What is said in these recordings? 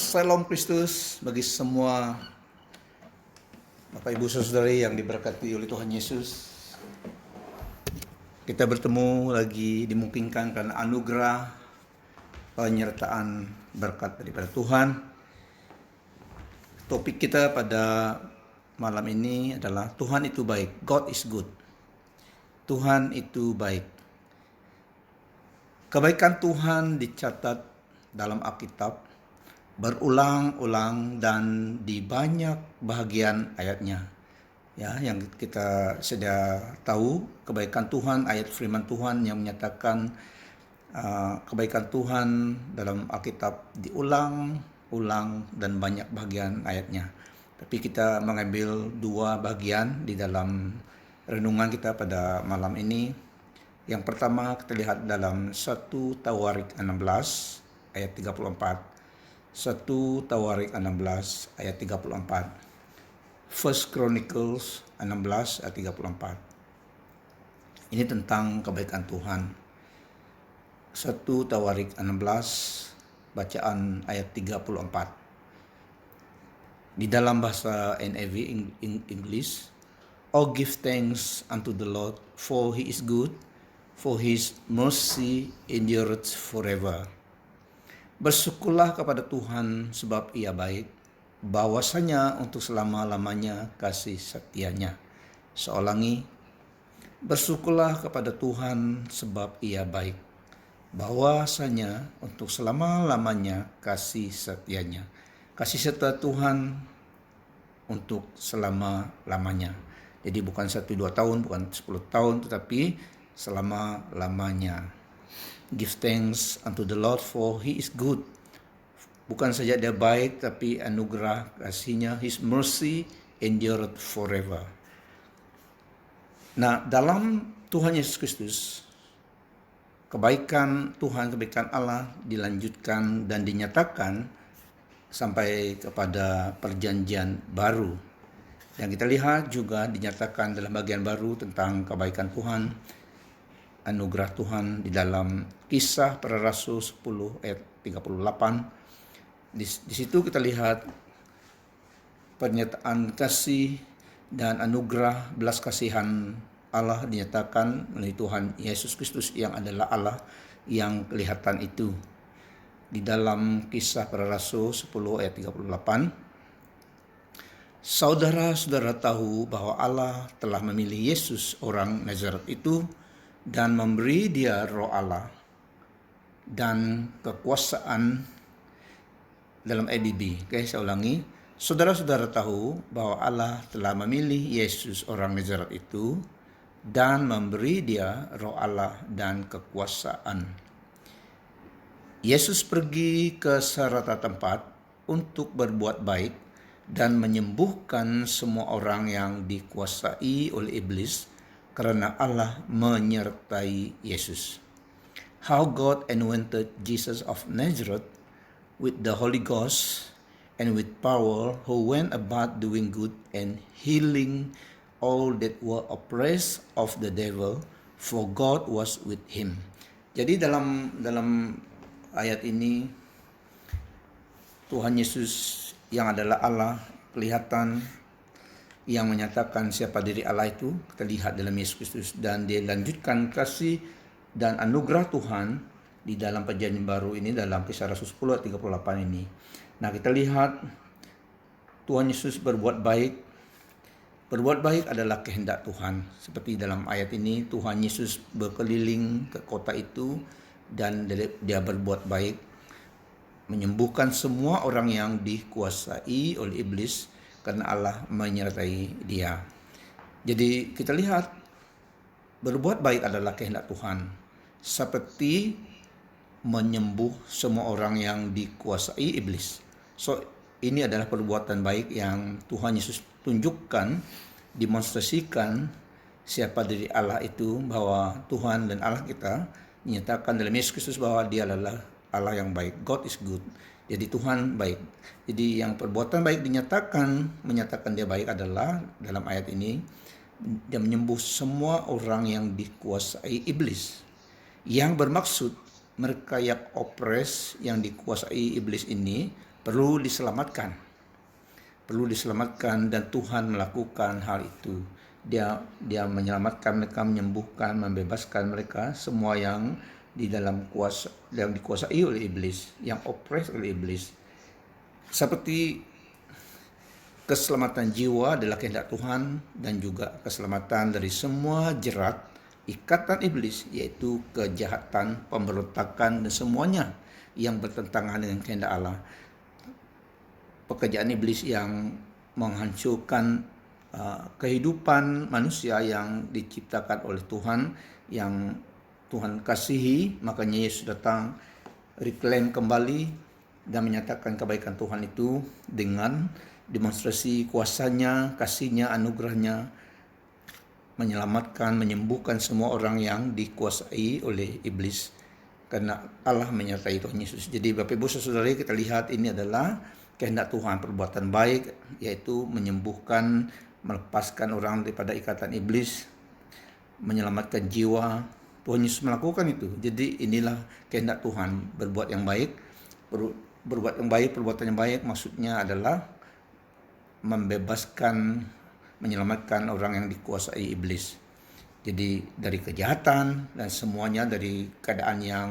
Salam Kristus bagi semua Bapak Ibu Saudari yang diberkati oleh Tuhan Yesus. Kita bertemu lagi dimungkinkan karena anugerah penyertaan berkat daripada Tuhan. Topik kita pada malam ini adalah Tuhan itu baik. God is good. Tuhan itu baik. Kebaikan Tuhan dicatat dalam Alkitab berulang-ulang dan di banyak bahagian ayatnya. Ya, yang kita sudah tahu kebaikan Tuhan, ayat firman Tuhan yang menyatakan kebaikan Tuhan dalam Alkitab diulang-ulang dan banyak bahagian ayatnya. Tapi kita mengambil dua bagian di dalam renungan kita pada malam ini. Yang pertama kita lihat dalam 1 Tawarik 16 ayat 34. 1 Tawarik 16 ayat 34. First Chronicles 16 ayat 34. Ini tentang kebaikan Tuhan. 1 Tawarik 16 bacaan ayat 34. Di dalam bahasa NIV English, "Oh, give thanks unto the Lord, for he is good, for his mercy endureth forever." Bersyukurlah kepada Tuhan sebab ia baik, bahwasanya untuk selama-lamanya kasih setianya. Seulangi, bersyukurlah kepada Tuhan sebab ia baik, bahwasanya untuk selama-lamanya kasih setianya. Kasih setia Tuhan untuk selama-lamanya. Jadi bukan 1-2 tahun, bukan 10 tahun, tetapi selama-lamanya. Give thanks unto the Lord, for he is good. Bukan saja dia baik, tapi anugerah kasihnya, his mercy endureth forever. Nah, dalam Tuhan Yesus Kristus, kebaikan Tuhan, kebaikan Allah dilanjutkan dan dinyatakan sampai kepada perjanjian baru. Yang kita lihat juga dinyatakan dalam bagian baru tentang kebaikan Tuhan, anugerah Tuhan di dalam Kisah Para Rasul 10 ayat 38. Di situ kita lihat pernyataan kasih dan anugerah belas kasihan Allah dinyatakan oleh Tuhan Yesus Kristus yang adalah Allah yang kelihatan itu. Di dalam Kisah Para Rasul 10 ayat 38, saudara-saudara tahu bahwa Allah telah memilih Yesus orang Nazaret itu dan memberi dia roh Allah dan kekuasaan dalam ABB. Oke, saya ulangi. Saudara-saudara tahu bahwa Allah telah memilih Yesus orang Nazaret itu dan memberi dia roh Allah dan kekuasaan. Yesus pergi ke serata tempat untuk berbuat baik dan menyembuhkan semua orang yang dikuasai oleh iblis karena Allah menyertai Yesus. How God anointed Jesus of Nazareth with the Holy Ghost and with power, who went about doing good and healing all that were oppressed of the devil, for God was with him. Jadi dalam ayat ini Tuhan Yesus yang adalah Allah kelihatan, yang menyatakan siapa diri Allah itu kita lihat dalam Yesus Kristus, dan dia lanjutkan kasih dan anugerah Tuhan di dalam perjanjian baru ini dalam Kisah Rasul 10 ayat 38 ini. Nah, kita lihat Tuhan Yesus berbuat baik. Berbuat baik adalah kehendak Tuhan. Seperti dalam ayat ini, Tuhan Yesus berkeliling ke kota itu dan dia berbuat baik, menyembuhkan semua orang yang dikuasai oleh iblis karena Allah menyertai dia. Jadi kita lihat berbuat baik adalah kehendak Tuhan. Seperti menyembuh semua orang yang dikuasai iblis. So, ini adalah perbuatan baik yang Tuhan Yesus tunjukkan, demonstrasikan siapa diri Allah itu, bahwa Tuhan dan Allah kita menyatakan dalam Yesus Kristus bahwa dia adalah Allah yang baik. God is good. Jadi Tuhan baik. Jadi yang perbuatan baik menyatakan dia baik adalah dalam ayat ini, dia menyembuh semua orang yang dikuasai iblis. Yang bermaksud mereka yang opres, yang dikuasai iblis ini perlu diselamatkan. Perlu diselamatkan dan Tuhan melakukan hal itu. Dia menyelamatkan mereka, menyembuhkan, membebaskan mereka semua yang yang dikuasai oleh iblis, yang opres oleh iblis. Seperti keselamatan jiwa adalah kehendak Tuhan dan juga keselamatan dari semua jerat ikatan iblis, yaitu kejahatan, pemberontakan dan semuanya yang bertentangan dengan kehendak Allah. Pekerjaan iblis yang menghancurkan kehidupan manusia yang diciptakan oleh Tuhan, yang Tuhan kasihi, makanya Yesus datang reclaim kembali dan menyatakan kebaikan Tuhan itu dengan demonstrasi kuasanya, kasihnya, anugerahnya, menyelamatkan, menyembuhkan semua orang yang dikuasai oleh iblis, karena Allah menyertai Tuhan Yesus. Jadi Bapak Ibu Saudara, kita lihat ini adalah kehendak Tuhan, perbuatan baik, yaitu menyembuhkan, melepaskan orang daripada ikatan iblis, menyelamatkan jiwa. Tuhan Yesus melakukan itu. Jadi inilah kehendak Tuhan, berbuat yang baik. Berbuat yang baik, perbuatan yang baik maksudnya adalah membebaskan, menyelamatkan orang yang dikuasai iblis. Jadi dari kejahatan dan semuanya, dari keadaan yang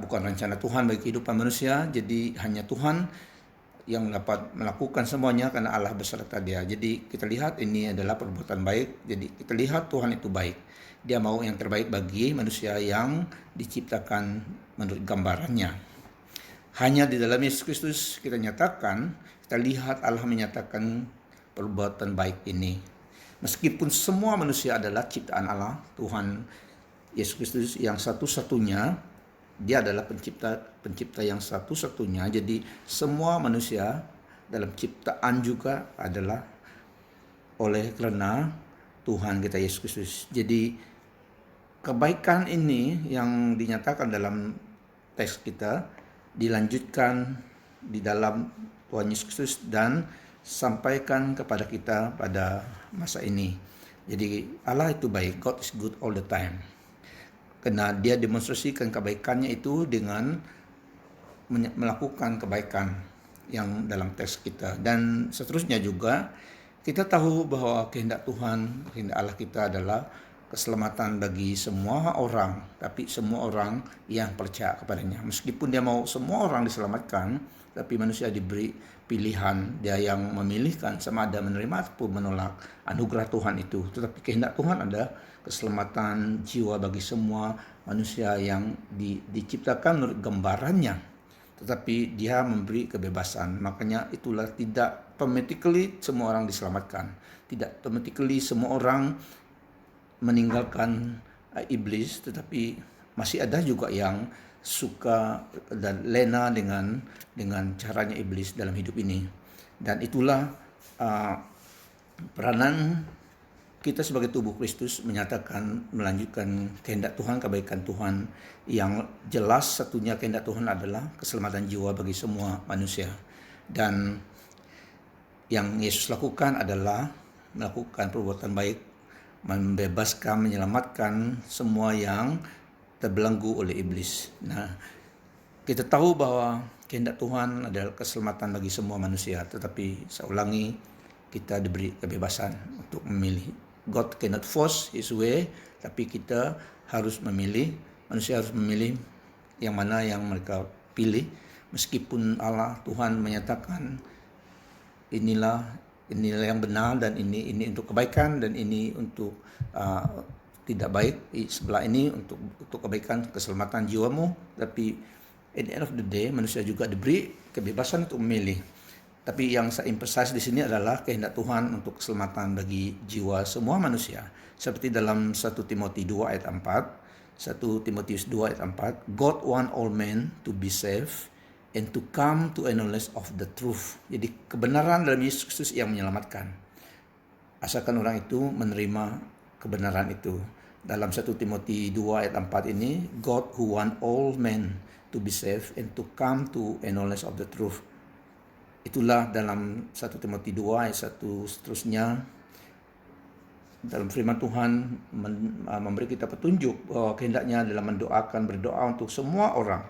bukan rencana Tuhan bagi kehidupan manusia. Jadi hanya Tuhan yang dapat melakukan semuanya karena Allah beserta dia. Jadi kita lihat ini adalah perbuatan baik. Jadi kita lihat Tuhan itu baik. Dia mau yang terbaik bagi manusia yang diciptakan menurut gambarannya. Hanya di dalam Yesus Kristus kita lihat Allah menyatakan perbuatan baik ini. Meskipun semua manusia adalah ciptaan Allah, Tuhan Yesus Kristus yang satu-satunya, dia adalah pencipta yang satu-satunya. Jadi semua manusia dalam ciptaan juga adalah oleh karena Tuhan kita Yesus Kristus. Jadi kebaikan ini yang dinyatakan dalam teks kita dilanjutkan di dalam Tuhan Yesus Kristus dan sampaikan kepada kita pada masa ini. Jadi Allah itu baik, God is good all the time. Karena dia demonstrasikan kebaikannya itu dengan melakukan kebaikan yang dalam teks kita. Dan seterusnya juga kita tahu bahwa kehendak Tuhan, kehendak Allah kita adalah keselamatan bagi semua orang, tapi semua orang yang percaya kepadanya. Meskipun dia mau semua orang diselamatkan, tapi manusia diberi pilihan, dia yang memilihkan sama ada menerima ataupun menolak anugerah Tuhan itu. Tetapi kehendak Tuhan ada keselamatan jiwa bagi semua manusia yang diciptakan menurut gambarannya. Tetapi dia memberi kebebasan. Makanya itulah tidak automatically semua orang diselamatkan. Tidak automatically semua orang meninggalkan iblis, tetapi masih ada juga yang suka dan lena dengan caranya iblis dalam hidup ini. Dan itulah peranan kita sebagai tubuh Kristus melanjutkan kehendak Tuhan, kebaikan Tuhan, yang jelas satunya kehendak Tuhan adalah keselamatan jiwa bagi semua manusia. Dan yang Yesus lakukan adalah melakukan perbuatan baik, membebaskan, menyelamatkan semua yang terbelenggu oleh iblis. Nah, kita tahu bahwa kehendak Tuhan adalah keselamatan bagi semua manusia, tetapi saya ulangi, kita diberi kebebasan untuk memilih. God cannot force his way, tapi kita harus memilih, manusia harus memilih yang mana yang mereka pilih. Meskipun Allah, Tuhan menyatakan inilah yang benar dan ini untuk kebaikan dan ini untuk tidak baik, sebelah ini untuk kebaikan keselamatan jiwamu. Tapi at the end of the day manusia juga diberi kebebasan untuk memilih. Tapi yang saya emphasize di sini adalah kehendak Tuhan untuk keselamatan bagi jiwa semua manusia. Seperti dalam 1 Timotius 2 ayat 4, 1 Timotius 2 ayat 4, God want all men to be saved and to come to a knowledge of the truth. Jadi kebenaran dalam Yesus Kristus yang menyelamatkan. Asalkan orang itu menerima kebenaran itu. Dalam 1 Timotius 2 ayat 4 ini, God who want all men to be saved and to come to a knowledge of the truth. Itulah dalam 1 Timotius 2 ayat 1 seterusnya. Dalam firman Tuhan memberi kita petunjuk bahwa kehendaknya adalah berdoa untuk semua orang.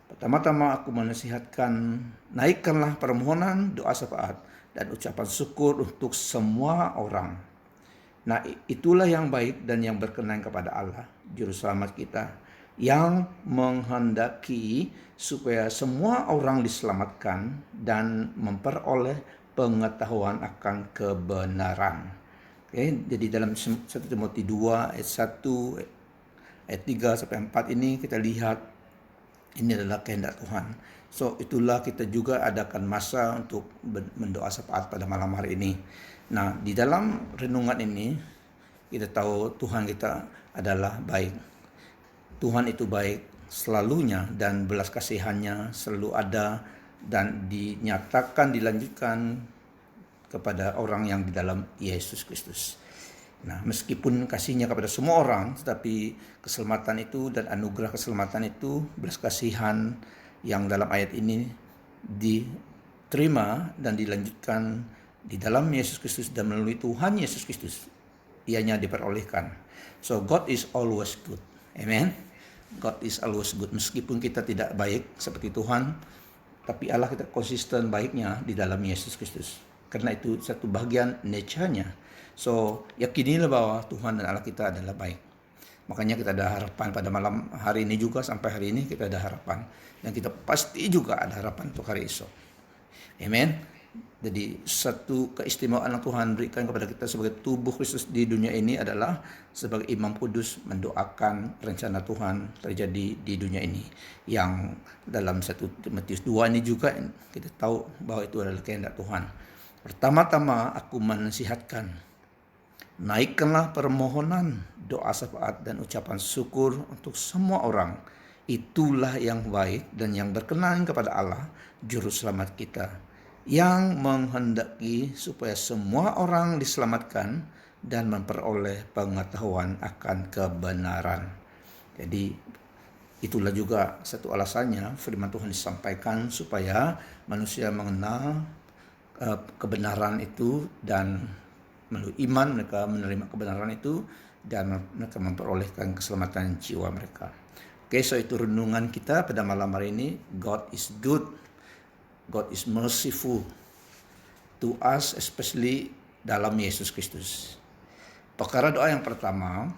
Pertama-tama aku menasihatkan, naikkanlah permohonan, doa syafaat, dan ucapan syukur untuk semua orang. Nah, itulah yang baik dan yang berkenan kepada Allah, Juru Selamat kita, yang menghendaki supaya semua orang diselamatkan dan memperoleh pengetahuan akan kebenaran. Oke, jadi dalam 1 Timotius 2 ayat 1 ayat 3 sampai 4 ini kita lihat ini adalah kehendak Tuhan. So itulah kita juga adakan masa untuk mendoa syafaat pada malam hari ini. Nah, di dalam renungan ini kita tahu Tuhan kita adalah baik. Tuhan itu baik selalunya dan belas kasihannya selalu ada dan dinyatakan, dilanjutkan kepada orang yang di dalam Yesus Kristus. Nah, meskipun kasihnya kepada semua orang, tetapi keselamatan itu dan anugerah keselamatan itu, belas kasihan yang dalam ayat ini diterima dan dilanjutkan di dalam Yesus Kristus dan melalui Tuhan Yesus Kristus, ianya diperolehkan. So God is always good. Amen. God is always good. Meskipun kita tidak baik seperti Tuhan, tapi Allah kita konsisten baiknya di dalam Yesus Kristus. Karena itu satu bagian nature-nya. So, yakinilah bahwa Tuhan dan Allah kita adalah baik. Makanya kita ada harapan pada malam hari ini juga, sampai hari ini kita ada harapan. Dan kita pasti juga ada harapan untuk hari esok. Amen. Jadi satu keistimewaan yang Tuhan berikan kepada kita sebagai tubuh Kristus di dunia ini adalah sebagai imam kudus mendoakan rencana Tuhan terjadi di dunia ini. Yang dalam 1 Timotius 2 ini juga kita tahu bahwa itu adalah kehendak Tuhan. Pertama-tama aku menasihatkan, naikkanlah permohonan, doa syafaat dan ucapan syukur untuk semua orang. Itulah yang baik dan yang berkenan kepada Allah, Juru Selamat kita, yang menghendaki supaya semua orang diselamatkan dan memperoleh pengetahuan akan kebenaran. Jadi itulah juga satu alasannya firman Tuhan disampaikan supaya manusia mengenal kebenaran itu dan melalui iman mereka menerima kebenaran itu dan mereka memperolehkan keselamatan jiwa mereka. Oke, so itu renungan kita pada malam hari ini. God is good. God is merciful to us, especially dalam Yesus Kristus. Perkara doa yang pertama,